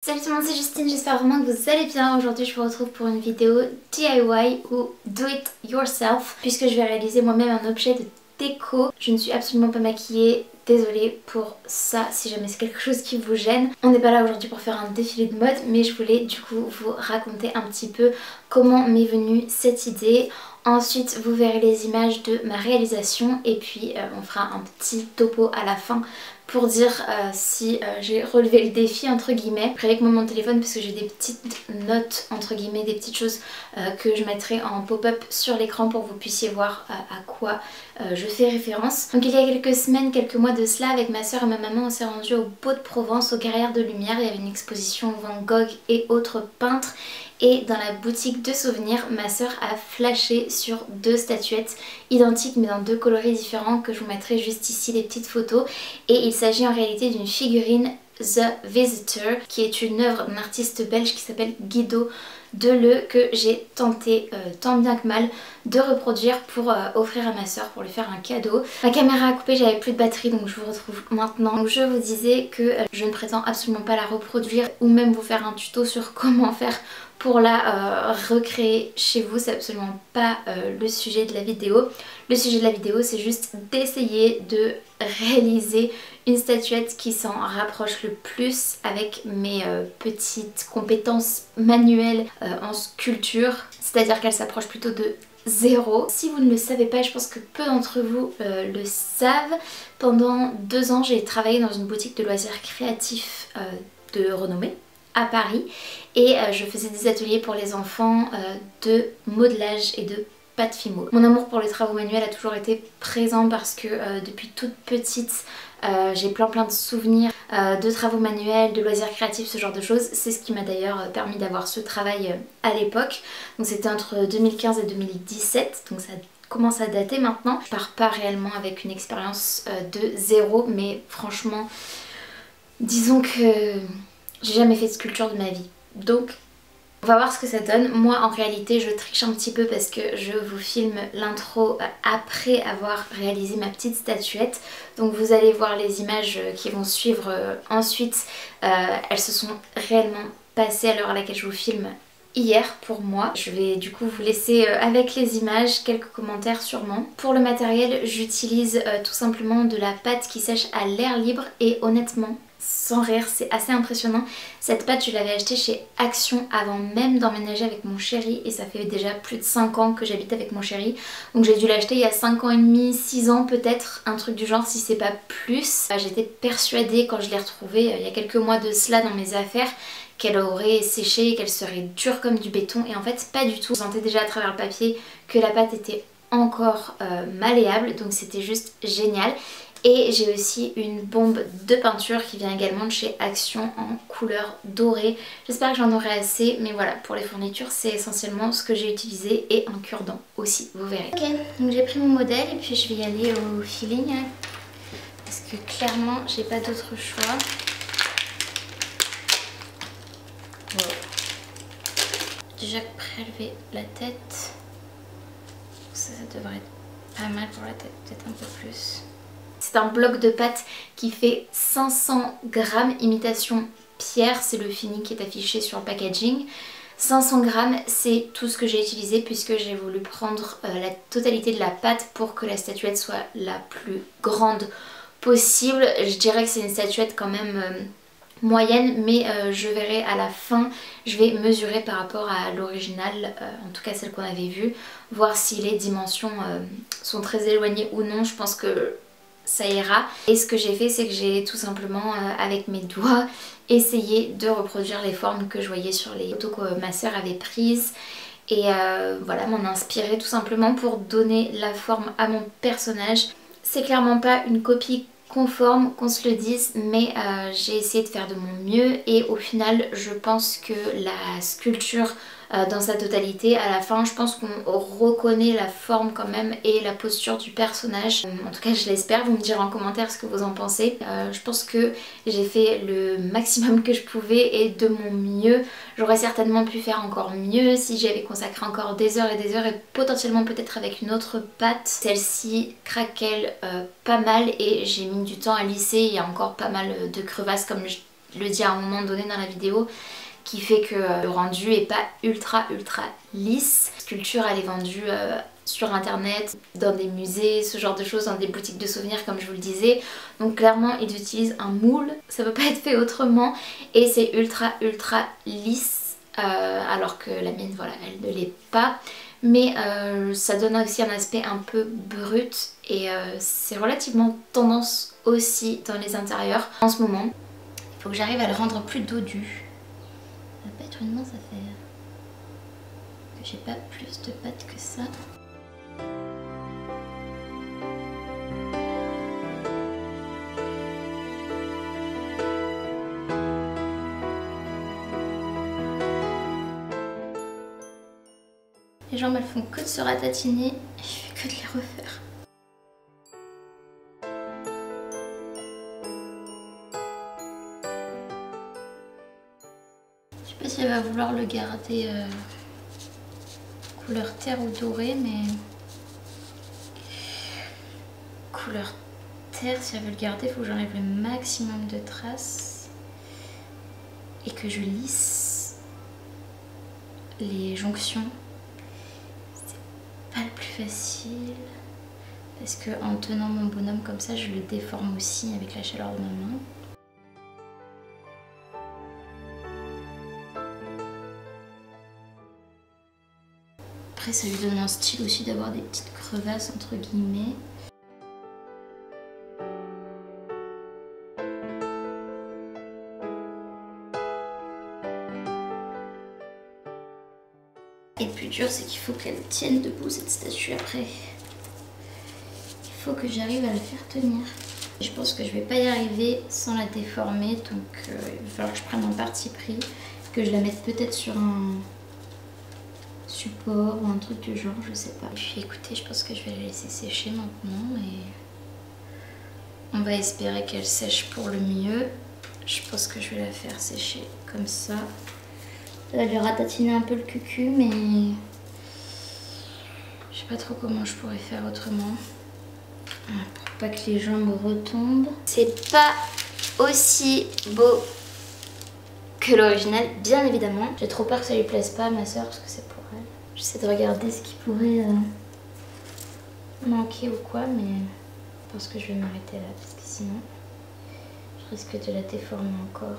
Salut tout le monde, c'est Justine, j'espère vraiment que vous allez bien. Aujourd'hui je vous retrouve pour une vidéo DIY ou Do It Yourself, puisque je vais réaliser moi-même un objet de déco. Je ne suis absolument pas maquillée, désolée pour ça si jamais c'est quelque chose qui vous gêne. On n'est pas là aujourd'hui pour faire un défilé de mode, mais je voulais du coup vous raconter un petit peu comment m'est venue cette idée. Ensuite vous verrez les images de ma réalisation et puis on fera un petit topo à la fin pour dire si j'ai relevé le défi entre guillemets. Prenez avec moi mon téléphone parce que j'ai des petites notes entre guillemets, des petites choses que je mettrai en pop-up sur l'écran pour que vous puissiez voir à quoi je fais référence. Donc il y a quelques semaines, quelques mois de cela, avec ma soeur et ma maman, on s'est rendu au Beau de Provence, aux Carrières de Lumière. Il y avait une exposition Van Gogh et autres peintres. Et dans la boutique de souvenirs, ma soeur a flashé sur deux statuettes identiques mais dans deux coloris différents que je vous mettrai juste ici les petites photos. Et il s'agit en réalité d'une figurine The Visitor qui est une œuvre d'un artiste belge qui s'appelle Guido Deleu que j'ai tenté tant bien que mal de reproduire pour offrir à ma soeur, pour lui faire un cadeau. Ma caméra a coupé, j'avais plus de batterie donc je vous retrouve maintenant. Donc je vous disais que je ne prétends absolument pas la reproduire ou même vous faire un tuto sur comment faire pour la recréer chez vous, c'est absolument pas le sujet de la vidéo. Le sujet de la vidéo c'est juste d'essayer de réaliser une statuette qui s'en rapproche le plus avec mes petites compétences manuelles en sculpture, c'est-à-dire qu'elle s'approche plutôt de 0. Si vous ne le savez pas, je pense que peu d'entre vous le savent, pendant 2 ans j'ai travaillé dans une boutique de loisirs créatifs de renommée à Paris et je faisais des ateliers pour les enfants de modelage et de pâte fimo. Mon amour pour les travaux manuels a toujours été présent parce que depuis toute petite j'ai plein de souvenirs de travaux manuels, de loisirs créatifs, ce genre de choses. C'est ce qui m'a d'ailleurs permis d'avoir ce travail à l'époque. Donc c'était entre 2015 et 2017, donc ça commence à dater maintenant. Je pars pas réellement avec une expérience de 0, mais franchement disons que j'ai jamais fait de sculpture de ma vie, donc on va voir ce que ça donne. Moi en réalité je triche un petit peu parce que je vous filme l'intro après avoir réalisé ma petite statuette. Donc vous allez voir les images qui vont suivre ensuite. Elles se sont réellement passées à l'heure à laquelle je vous filme hier pour moi. Je vais du coup vous laisser avec les images, quelques commentaires sûrement. Pour le matériel j'utilise tout simplement de la pâte qui sèche à l'air libre et honnêtement, sans rire, c'est assez impressionnant. Cette pâte je l'avais achetée chez Action avant même d'emménager avec mon chéri et ça fait déjà plus de 5 ans que j'habite avec mon chéri. Donc j'ai dû l'acheter il y a 5 ans et demi, 6 ans peut-être, un truc du genre si c'est pas plus. J'étais persuadée quand je l'ai retrouvée il y a quelques mois de cela dans mes affaires qu'elle aurait séché, qu'elle serait dure comme du béton et en fait pas du tout. Je sentais déjà à travers le papier que la pâte était encore malléable, donc c'était juste génial. Et j'ai aussi une bombe de peinture qui vient également de chez Action en couleur dorée. J'espère que j'en aurai assez, mais voilà, pour les fournitures c'est essentiellement ce que j'ai utilisé et un cure-dent aussi, vous verrez. Ok, donc j'ai pris mon modèle et puis je vais y aller au feeling hein, parce que clairement j'ai pas d'autre choix. Wow. Déjà prélever la tête, ça devrait être pas mal pour la tête, peut-être un peu plus. C'est un bloc de pâte qui fait 500 grammes imitation pierre, c'est le fini qui est affiché sur le packaging. 500 grammes c'est tout ce que j'ai utilisé puisque j'ai voulu prendre la totalité de la pâte pour que la statuette soit la plus grande possible. Je dirais que c'est une statuette quand même moyenne mais je verrai à la fin, je vais mesurer par rapport à l'original, en tout cas celle qu'on avait vue, voir si les dimensions sont très éloignées ou non. Je pense que ça ira. Et ce que j'ai fait c'est que j'ai tout simplement avec mes doigts essayé de reproduire les formes que je voyais sur les photos que ma soeur avait prises et voilà, m'en inspirer tout simplement pour donner la forme à mon personnage. C'est clairement pas une copie conforme qu'on se le dise, mais j'ai essayé de faire de mon mieux et au final je pense que la sculpture dans sa totalité, à la fin je pense qu'on reconnaît la forme quand même et la posture du personnage. En tout cas je l'espère, vous me direz en commentaire ce que vous en pensez. Je pense que j'ai fait le maximum que je pouvais et de mon mieux. J'aurais certainement pu faire encore mieux si j'avais consacré encore des heures et potentiellement peut-être avec une autre pâte. Celle-ci craquelle pas mal et j'ai mis du temps à lisser, il y a encore pas mal de crevasses comme le dit à un moment donné dans la vidéo, qui fait que le rendu est pas ultra lisse. La sculpture elle est vendue sur internet, dans des musées, ce genre de choses, dans des boutiques de souvenirs comme je vous le disais. Donc clairement ils utilisent un moule, ça peut pas être fait autrement et c'est ultra lisse alors que la mienne voilà elle ne l'est pas. Mais ça donne aussi un aspect un peu brut et c'est relativement tendance aussi dans les intérieurs en ce moment. Il faut que j'arrive à le rendre plus dodu. Ça va pas être une mince affaire. J'ai pas plus de pâte que ça. Les jambes elles font que de se ratatiner et je fais que de les refaire. Je sais pas si elle va vouloir le garder couleur terre ou doré, mais couleur terre, si elle veut le garder, il faut que j'enlève le maximum de traces et que je lisse les jonctions. C'est pas le plus facile parce que en tenant mon bonhomme comme ça, je le déforme aussi avec la chaleur de ma main. Après ça lui donne un style aussi d'avoir des petites crevasses entre guillemets. Et le plus dur c'est qu'il faut qu'elle tienne debout cette statue après. Il faut que j'arrive à la faire tenir. Je pense que je vais pas y arriver sans la déformer donc il va falloir que je prenne un parti pris, que je la mette peut-être sur un support ou un truc du genre, je sais pas. Puis écoutez, je pense que je vais la laisser sécher maintenant et on va espérer qu'elle sèche pour le mieux. Je pense que je vais la faire sécher comme ça. Elle va lui ratatiner un peu le cucu mais je sais pas trop comment je pourrais faire autrement pour pas que les jambes retombent. C'est pas aussi beau que l'original, bien évidemment. J'ai trop peur que ça lui plaise pas à ma soeur parce que c'est pour elle. J'essaie de regarder ce qui pourrait manquer ou quoi, mais je pense que je vais m'arrêter là parce que sinon je risque de la déformer encore.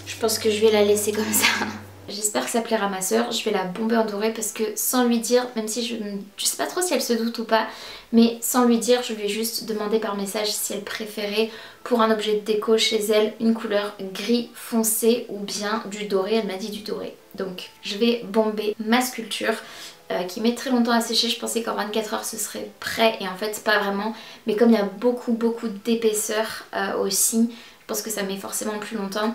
Je pense que je vais la laisser comme ça. J'espère que ça plaira à ma soeur. Je vais la bomber en doré parce que sans lui dire, même si je sais pas trop si elle se doute ou pas, mais sans lui dire, je lui ai juste demandé par message si elle préférait pour un objet de déco chez elle une couleur gris foncé ou bien du doré. Elle m'a dit du doré. Donc je vais bomber ma sculpture qui met très longtemps à sécher. Je pensais qu'en 24 heures ce serait prêt et en fait pas vraiment. Mais comme il y a beaucoup d'épaisseur aussi, je pense que ça met forcément plus longtemps.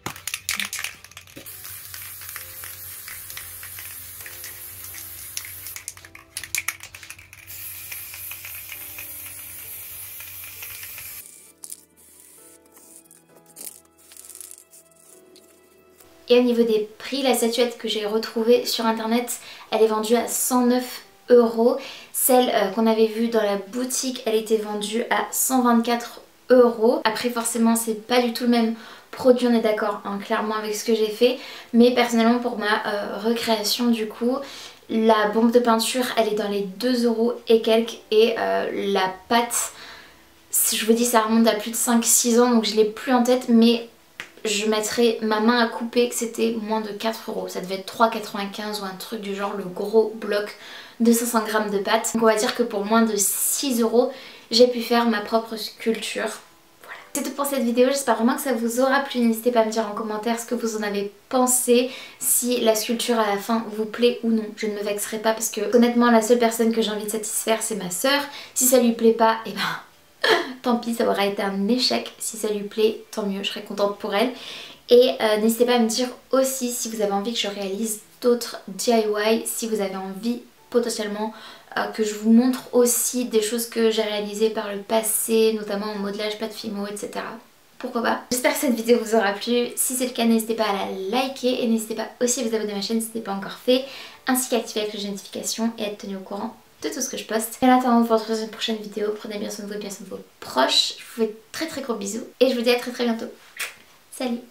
Et au niveau des prix, la statuette que j'ai retrouvée sur internet, elle est vendue à 109 €. Celle qu'on avait vue dans la boutique, elle était vendue à 124 €. Après forcément c'est pas du tout le même produit, on est d'accord hein, clairement avec ce que j'ai fait. Mais personnellement pour ma recréation du coup, la bombe de peinture elle est dans les 2 € et quelques. Et la pâte, je vous dis ça remonte à plus de 5-6 ans donc je l'ai plus en tête, mais je mettrai ma main à couper que c'était moins de 4 €. Ça devait être 3,95 € ou un truc du genre, le gros bloc de 500 g de pâte. Donc on va dire que pour moins de 6 €, j'ai pu faire ma propre sculpture. Voilà. C'est tout pour cette vidéo, j'espère vraiment que ça vous aura plu. N'hésitez pas à me dire en commentaire ce que vous en avez pensé, si la sculpture à la fin vous plaît ou non. Je ne me vexerai pas parce que honnêtement la seule personne que j'ai envie de satisfaire c'est ma soeur. Si ça lui plaît pas, et ben tant pis, ça aura été un échec. Si ça lui plaît, tant mieux, je serai contente pour elle. Et n'hésitez pas à me dire aussi si vous avez envie que je réalise d'autres DIY, si vous avez envie potentiellement que je vous montre aussi des choses que j'ai réalisées par le passé, notamment en modelage, pâte fimo, etc. Pourquoi pas. J'espère que cette vidéo vous aura plu. Si c'est le cas, n'hésitez pas à la liker et n'hésitez pas aussi à vous abonner à ma chaîne si ce n'est pas encore fait, ainsi qu'à activer la cloche de notification et à être tenu au courant de tout ce que je poste. Et en attendant de vous retrouver dans une prochaine vidéo, prenez bien soin de vous et bien soin de vos proches. Je vous fais très gros bisous et je vous dis à très bientôt. Salut!